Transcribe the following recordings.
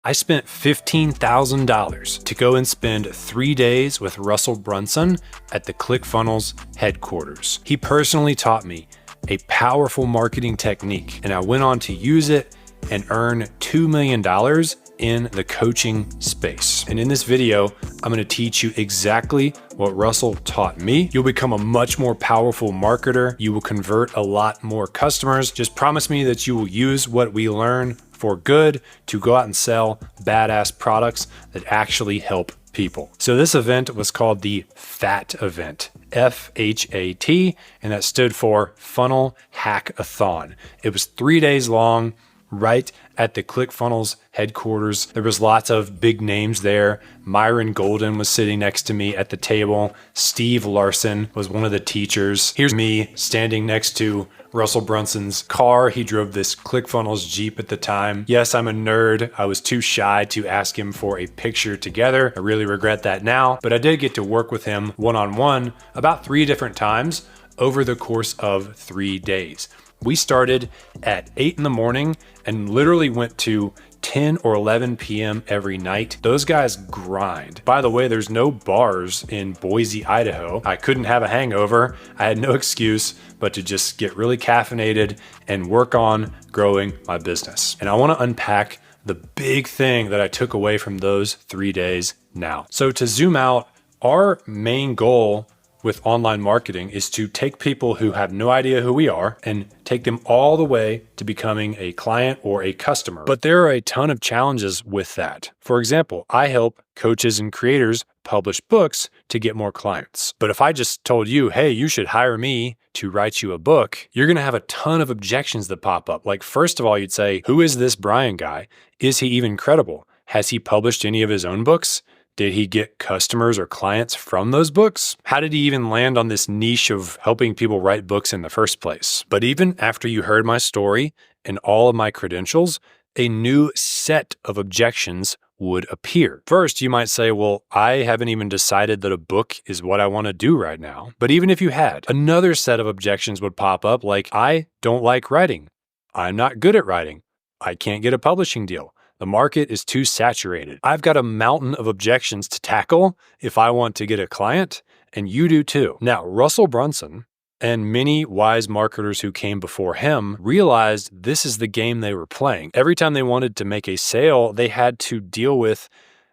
I spent $15,000 to go and spend 3 days with Russell Brunson at the Clickfunnels headquarters. He personally taught me a powerful marketing technique, and I went on to use it and earn $2 million in the coaching space. And in this video, I'm gonna teach you exactly what Russell taught me. You'll become a much more powerful marketer. You will convert a lot more customers. Just promise me that you will use what we learn for good to go out and sell badass products that actually help people. So this event was called the FAT event, F-H-A-T, and that stood for Funnel Hackathon. It was 3 days long, right at the Clickfunnels headquarters. There was lots of big names there. Myron Golden was sitting next to me at the table. Steve Larson was one of the teachers. Here's me standing next to Russell Brunson's car. He drove this Clickfunnels Jeep at the time. Yes, I'm a nerd. I was too shy to ask him for a picture together. I really regret that now, but I did get to work with him one-on-one about 3 different times over the course of 3 days. We started at 8 in the morning and literally went to 10 or 11 p.m. every night. Those guys grind. By the way, there's no bars in Boise, Idaho. I couldn't have a hangover. I had no excuse but to just get really caffeinated and work on growing my business. And I want to unpack the big thing that I took away from those 3 days now. So to zoom out, our main goal with online marketing is to take people who have no idea who we are and take them all the way to becoming a client or a customer. But there are a ton of challenges with that. For example, I help coaches and creators publish books to get more clients. But if I just told you, hey, you should hire me to write you a book, you're gonna have a ton of objections that pop up. Like, first of all, you'd say, who is this Brian guy? Is he even credible? Has he published any of his own books? Did he get customers or clients from those books? How did he even land on this niche of helping people write books in the first place? But even after you heard my story and all of my credentials, a new set of objections would appear. First, you might say, well, I haven't even decided that a book is what I want to do right now. But even if you had, another set of objections would pop up like, I don't like writing. I'm not good at writing. I can't get a publishing deal. The market is too saturated. I've got a mountain of objections to tackle if I want to get a client, and you do too. Now, Russell Brunson and many wise marketers who came before him realized this is the game they were playing. Every time they wanted to make a sale, they had to deal with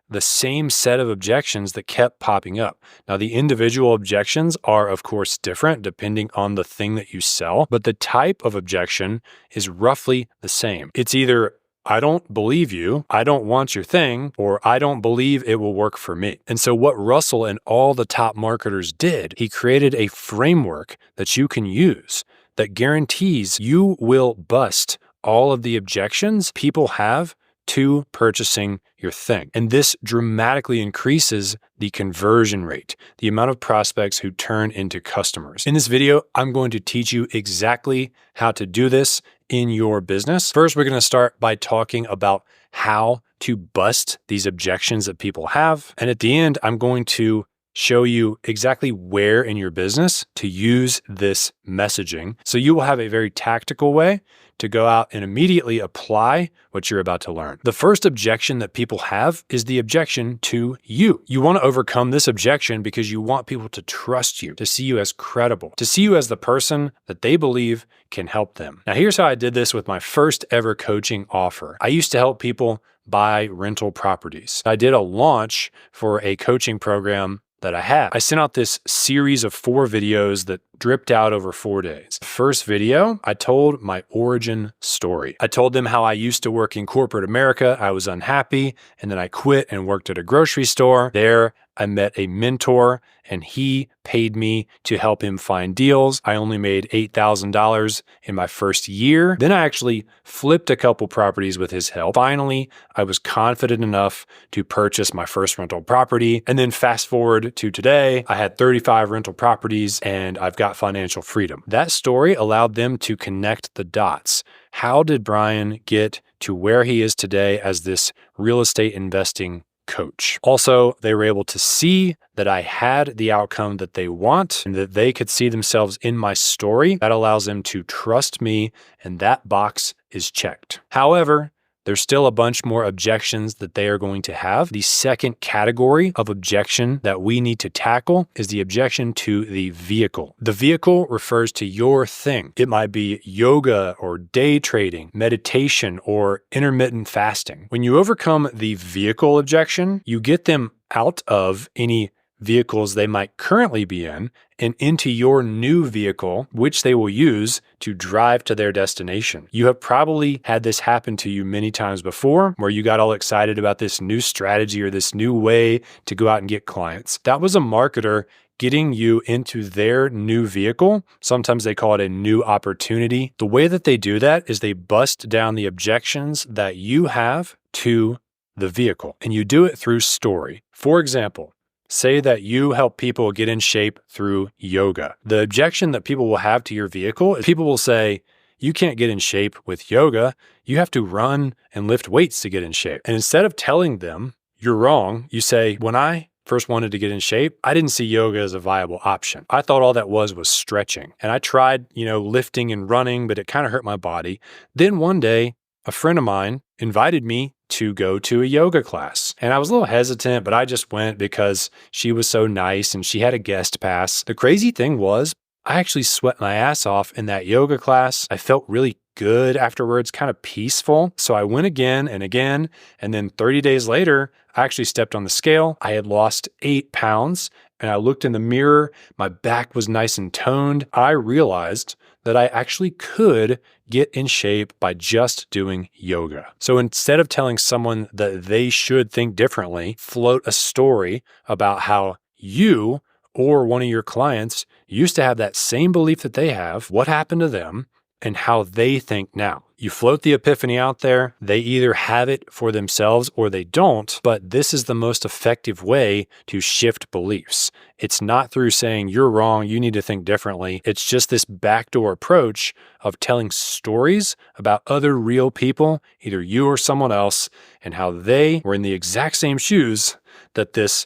the same set of objections that kept popping up. Now, the individual objections are, of course, different depending on the thing that you sell, but the type of objection is roughly the same. It's either I don't believe you, I don't want your thing, or I don't believe it will work for me. And so what Russell and all the top marketers did, he created a framework that you can use that guarantees you will bust all of the objections people have to purchasing your thing. And this dramatically increases the conversion rate, the amount of prospects who turn into customers. In this video, I'm going to teach you exactly how to do this in your business. First, we're going to start by talking about how to bust these objections that people have. And at the end, I'm going to show you exactly where in your business to use this messaging. So you will have a very tactical way to go out and immediately apply what you're about to learn. The first objection that people have is the objection to you. You want to overcome this objection because you want people to trust you, to see you as credible, to see you as the person that they believe can help them. Now, here's how I did this with my first ever coaching offer. I used to help people buy rental properties. I did a launch for a coaching program that I had. I sent out this series of 4 videos that dripped out over 4 days. First video, I told my origin story. I told them how I used to work in corporate America. I was unhappy, and then I quit and worked at a grocery store. There, I met a mentor, and he paid me to help him find deals. I only made $8,000 in my first year. Then I actually flipped a couple properties with his help. Finally, I was confident enough to purchase my first rental property. And then fast forward to today, I had 35 rental properties and I've got financial freedom. That story allowed them to connect the dots. How did Brian get to where he is today as this real estate investing coach? Also, they were able to see that I had the outcome that they want and that they could see themselves in my story. That allows them to trust me, and that box is checked. However, there's still a bunch more objections that they are going to have. The second category of objection that we need to tackle is the objection to the vehicle. The vehicle refers to your thing. It might be yoga or day trading, meditation, or intermittent fasting. When you overcome the vehicle objection, you get them out of any vehicles they might currently be in and into your new vehicle, which they will use to drive to their destination. You have probably had this happen to you many times before, where you got all excited about this new strategy or this new way to go out and get clients. That was a marketer getting you into their new vehicle. Sometimes they call it a new opportunity. The way that they do that is they bust down the objections that you have to the vehicle, and you do it through story. For example, say that you help people get in shape through yoga. The objection that people will have to your vehicle is people will say, you can't get in shape with yoga. You have to run and lift weights to get in shape. And instead of telling them you're wrong, you say, when I first wanted to get in shape, I didn't see yoga as a viable option. I thought all that was stretching. And I tried, lifting and running, but it kind of hurt my body. Then one day, a friend of mine invited me to go to a yoga class. And I was a little hesitant, but I just went because she was so nice and she had a guest pass. The crazy thing was, I actually sweat my ass off in that yoga class. I felt really good afterwards, kind of peaceful. So I went again and again. And then 30 days later, I actually stepped on the scale. I had lost 8 pounds and I looked in the mirror. My back was nice and toned. I realized that I actually could get in shape by just doing yoga. So instead of telling someone that they should think differently, float a story about how you or one of your clients used to have that same belief that they have, what happened to them, and how they think now. You float the epiphany out there. They either have it for themselves or they don't, but this is the most effective way to shift beliefs. It's not through saying you're wrong, you need to think differently. It's just this backdoor approach of telling stories about other real people, either you or someone else, and how they were in the exact same shoes that this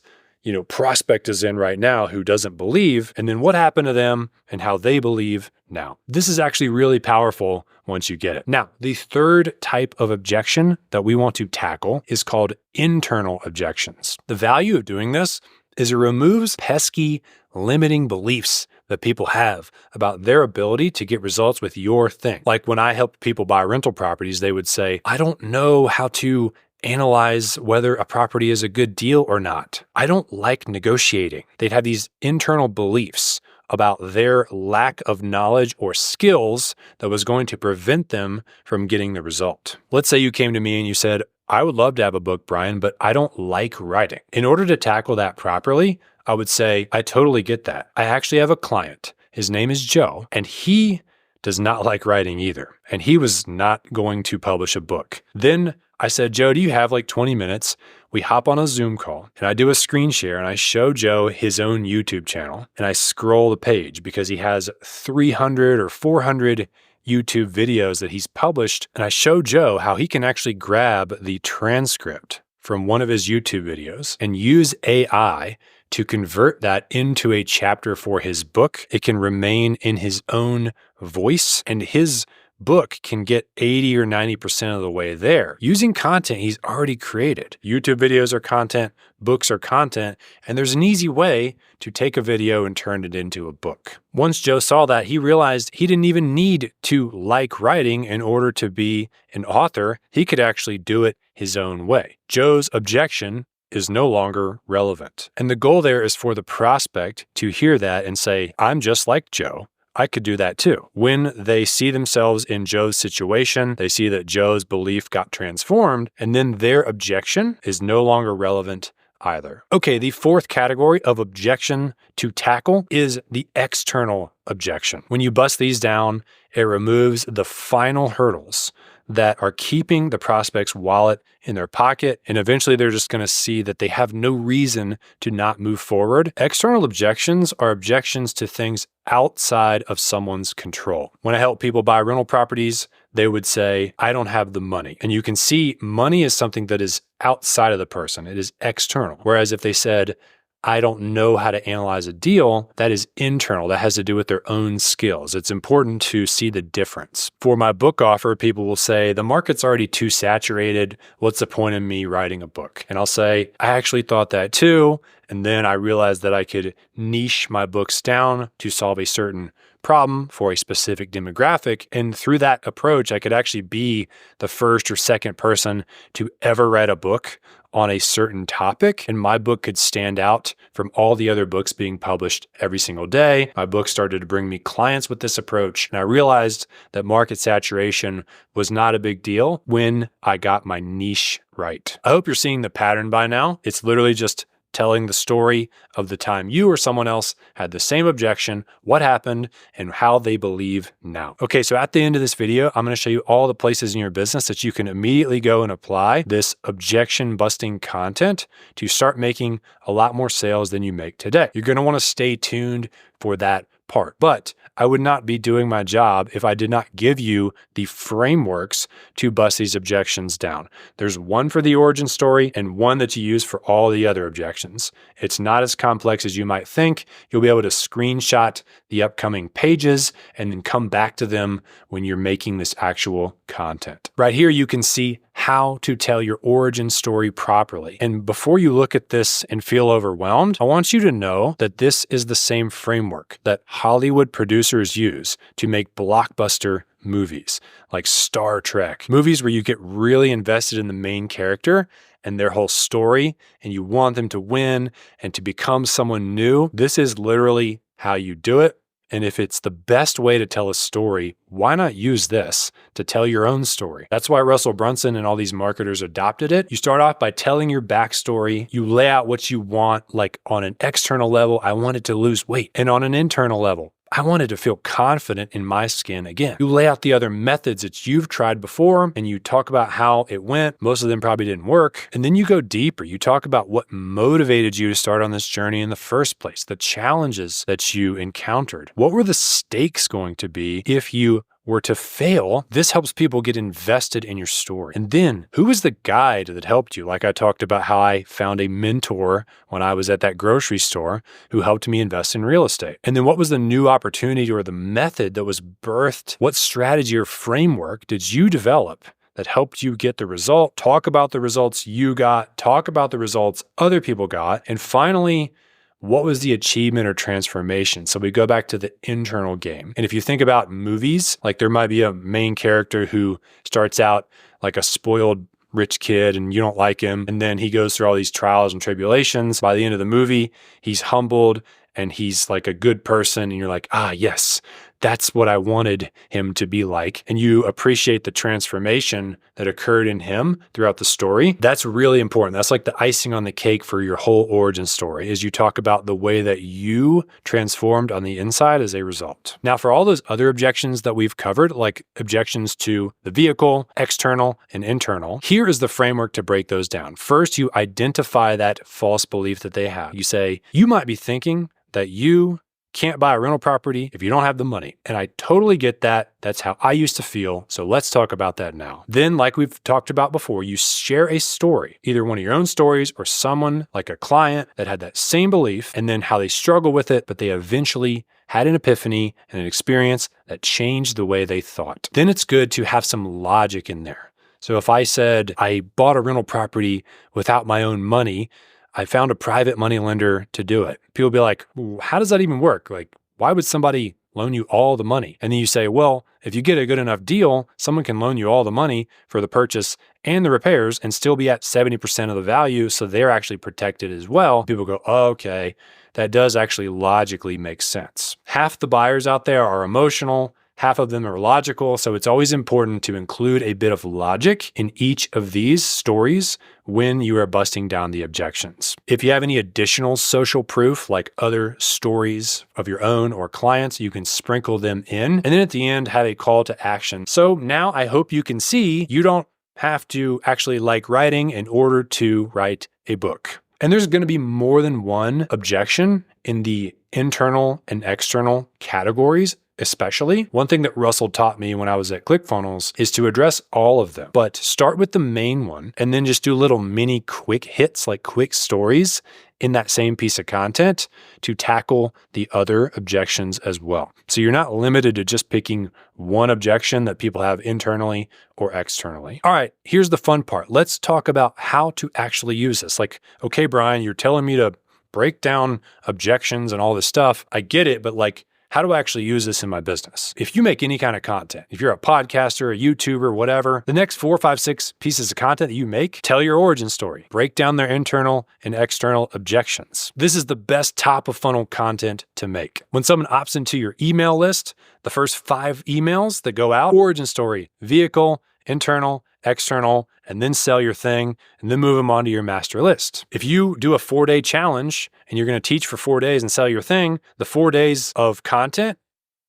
prospect is in right now who doesn't believe, and then what happened to them and how they believe now. This is actually really powerful once you get it. Now, the third type of objection that we want to tackle is called internal objections. The value of doing this is it removes pesky, limiting beliefs that people have about their ability to get results with your thing. Like when I helped people buy rental properties, they would say, I don't know how to analyze whether a property is a good deal or not. I don't like negotiating. They'd have these internal beliefs about their lack of knowledge or skills that was going to prevent them from getting the result. Let's say you came to me and you said, I would love to have a book, Brian, but I don't like writing. In order to tackle that properly, I would say, I totally get that. I actually have a client. His name is Joe, and he does not like writing either. And he was not going to publish a book. Then I said, Joe, do you have like 20 minutes? We hop on a Zoom call and I do a screen share and I show Joe his own YouTube channel and I scroll the page because he has 300 or 400 YouTube videos that he's published. And I show Joe how he can actually grab the transcript from one of his YouTube videos and use AI to convert that into a chapter for his book. It can remain in his own voice and his book can get 80 or 90% of the way there using content he's already created. YouTube videos are content, books are content, and there's an easy way to take a video and turn it into a book. Once Joe saw that, he realized he didn't even need to like writing in order to be an author. He could actually do it his own way. Joe's objection is no longer relevant. And the goal there is for the prospect to hear that and say, I'm just like Joe. I could do that too. When they see themselves in Joe's situation, they see that Joe's belief got transformed, and then their objection is no longer relevant either. Okay, the fourth category of objection to tackle is the external objection. When you bust these down, it removes the final hurdles that are keeping the prospect's wallet in their pocket, and eventually they're just going to see that they have no reason to not move forward. External objections are objections to things outside of someone's control. When I help people buy rental properties, they would say, I don't have the money. And you can see money is something that is outside of the person. It is external. Whereas if they said, I don't know how to analyze a deal, that is internal. That has to do with their own skills. It's important to see the difference. For my book offer, people will say, the market's already too saturated. What's the point in me writing a book? And I'll say, I actually thought that too. And then I realized that I could niche my books down to solve a certain problem for a specific demographic. And through that approach, I could actually be the first or second person to ever write a book on a certain topic. And my book could stand out from all the other books being published every single day. My book started to bring me clients with this approach. And I realized that market saturation was not a big deal when I got my niche right. I hope you're seeing the pattern by now. It's literally just telling the story of the time you or someone else had the same objection, what happened, and how they believe now. Okay, so at the end of this video, I'm going to show you all the places in your business that you can immediately go and apply this objection busting content to start making a lot more sales than you make today. You're going to want to stay tuned for that part. But I would not be doing my job if I did not give you the frameworks to bust these objections down. There's one for the origin story and one that you use for all the other objections. It's not as complex as you might think. You'll be able to screenshot the upcoming pages and then come back to them when you're making this actual content. Right here, you can see how to tell your origin story properly. And before you look at this and feel overwhelmed, I want you to know that this is the same framework that Hollywood producers use to make blockbuster movies like Star Trek, movies where you get really invested in the main character and their whole story, and you want them to win and to become someone new. This is literally how you do it. And if it's the best way to tell a story, why not use this to tell your own story? That's why Russell Brunson and all these marketers adopted it. You start off by telling your backstory. You lay out what you want, like on an external level, I wanted to lose weight. And on an internal level, I wanted to feel confident in my skin again. You lay out the other methods that you've tried before and you talk about how it went. Most of them probably didn't work. And then you go deeper. You talk about what motivated you to start on this journey in the first place, the challenges that you encountered. What were the stakes going to be if you were to fail? This helps people get invested in your story. And then who was the guide that helped you? Like I talked about how I found a mentor when I was at that grocery store who helped me invest in real estate. And then what was the new opportunity or the method that was birthed? What strategy or framework did you develop that helped you get the result? Talk about the results you got, talk about the results other people got, and finally, what was the achievement or transformation? So we go back to the internal game. And if you think about movies, like there might be a main character who starts out like a spoiled rich kid and you don't like him. And then he goes through all these trials and tribulations. By the end of the movie, he's humbled and he's like a good person. And you're like, ah, yes, that's what I wanted him to be like. And you appreciate the transformation that occurred in him throughout the story. That's really important. That's like the icing on the cake for your whole origin story, is you talk about the way that you transformed on the inside as a result. Now, for all those other objections that we've covered, like objections to the vehicle, external and internal, here is the framework to break those down. First, you identify that false belief that they have. You say, you might be thinking that you can't buy a rental property if you don't have the money. And I totally get that. That's how I used to feel. So let's talk about that now. Then, like we've talked about before, you share a story, either one of your own stories or someone like a client that had that same belief, and then how they struggle with it, but they eventually had an epiphany and an experience that changed the way they thought. Then it's good to have some logic in there. So if I said I bought a rental property without my own money, I found a private money lender to do it. People be like, how does that even work? Like, why would somebody loan you all the money? And then you say, well, if you get a good enough deal, someone can loan you all the money for the purchase and the repairs and still be at 70% of the value. So they're actually protected as well. People go, oh, okay, that does actually logically make sense. Half the buyers out there are emotional. Half of them are logical. So it's always important to include a bit of logic in each of these stories when you are busting down the objections. If you have any additional social proof, like other stories of your own or clients, you can sprinkle them in. And then at the end, have a call to action. So now I hope you can see you don't have to actually like writing in order to write a book. And there's going to be more than one objection in the internal and external categories. Especially, one thing that Russell taught me when I was at Clickfunnels is to address all of them, but start with the main one and then just do little mini quick hits, like quick stories, in that same piece of content to tackle the other objections as well. So you're not limited to just picking one objection that people have internally or externally. All right, here's the fun part. Let's talk about how to actually use this. Like, okay, Brian, you're telling me to break down objections and all this stuff. I get it, but like, how do I actually use this in my business? If you make any kind of content, if you're a podcaster, a YouTuber, whatever, the next 4, 5, 6 pieces of content that you make, tell your origin story, break down their internal and external objections. This is the best top of funnel content to make. When someone opts into your email list, the first 5 emails that go out, origin story, vehicle, internal, external, and then sell your thing, and then move them onto your master list. If you do a 4-day challenge and you're going to teach for 4 days and sell your thing, the 4 days of content,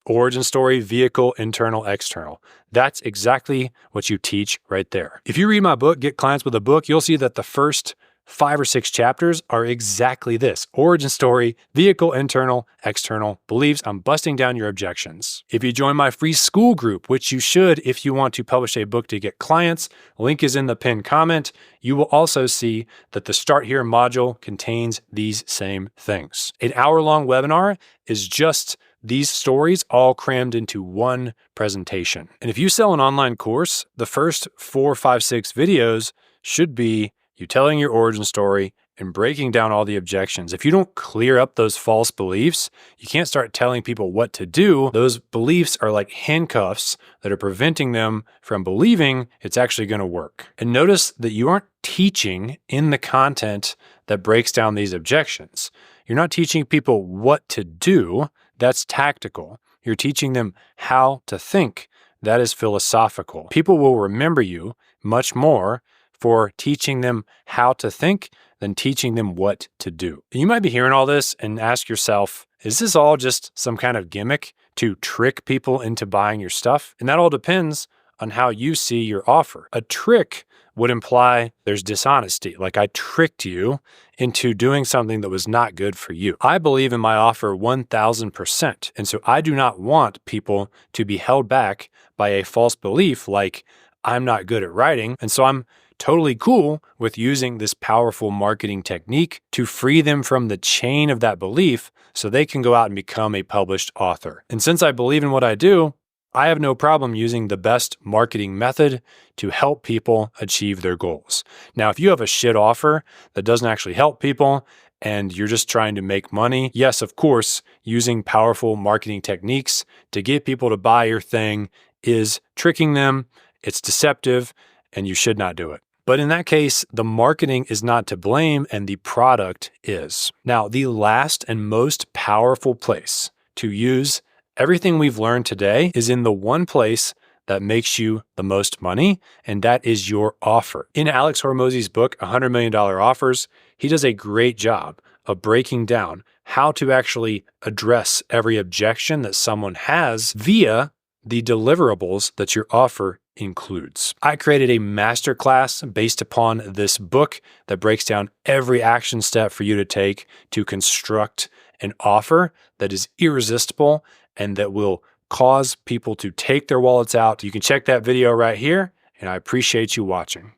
origin story, vehicle, internal, external. That's exactly what you teach right there. If you read my book, Get Clients with a Book, you'll see that the first 5 or 6 chapters are exactly this: origin story, vehicle, internal, external, beliefs. I'm busting down your objections. If you join my free Skool group, which you should if you want to publish a book to get clients, link is in the pinned comment, you will also see that the Start Here module contains these same things. An hour-long webinar is just these stories all crammed into one presentation. And if you sell an online course, the first 4, 5, 6 videos should be you telling your origin story and breaking down all the objections. If you don't clear up those false beliefs, you can't start telling people what to do. Those beliefs are like handcuffs that are preventing them from believing it's actually going to work. And notice that you aren't teaching in the content that breaks down these objections. You're not teaching people what to do. That's tactical. You're teaching them how to think. That is philosophical. People will remember you much more for teaching them how to think than teaching them what to do. You might be hearing all this and ask yourself, is this all just some kind of gimmick to trick people into buying your stuff? And that all depends on how you see your offer. A trick would imply there's dishonesty, like I tricked you into doing something that was not good for you. I believe in my offer 1000%. And so I do not want people to be held back by a false belief like I'm not good at writing. And so I'm totally cool with using this powerful marketing technique to free them from the chain of that belief so they can go out and become a published author. And since I believe in what I do, I have no problem using the best marketing method to help people achieve their goals. Now, if you have a shit offer that doesn't actually help people and you're just trying to make money, yes, of course, using powerful marketing techniques to get people to buy your thing is tricking them, it's deceptive, and you should not do it. But in that case, the marketing is not to blame and the product is. Now, the last and most powerful place to use everything we've learned today is in the one place that makes you the most money, and that is your offer. In Alex Hormozi's book, $100 Million Offers, he does a great job of breaking down how to actually address every objection that someone has via the deliverables that your offer includes. I created a masterclass based upon this book that breaks down every action step for you to take to construct an offer that is irresistible and that will cause people to take their wallets out. You can check that video right here, and I appreciate you watching.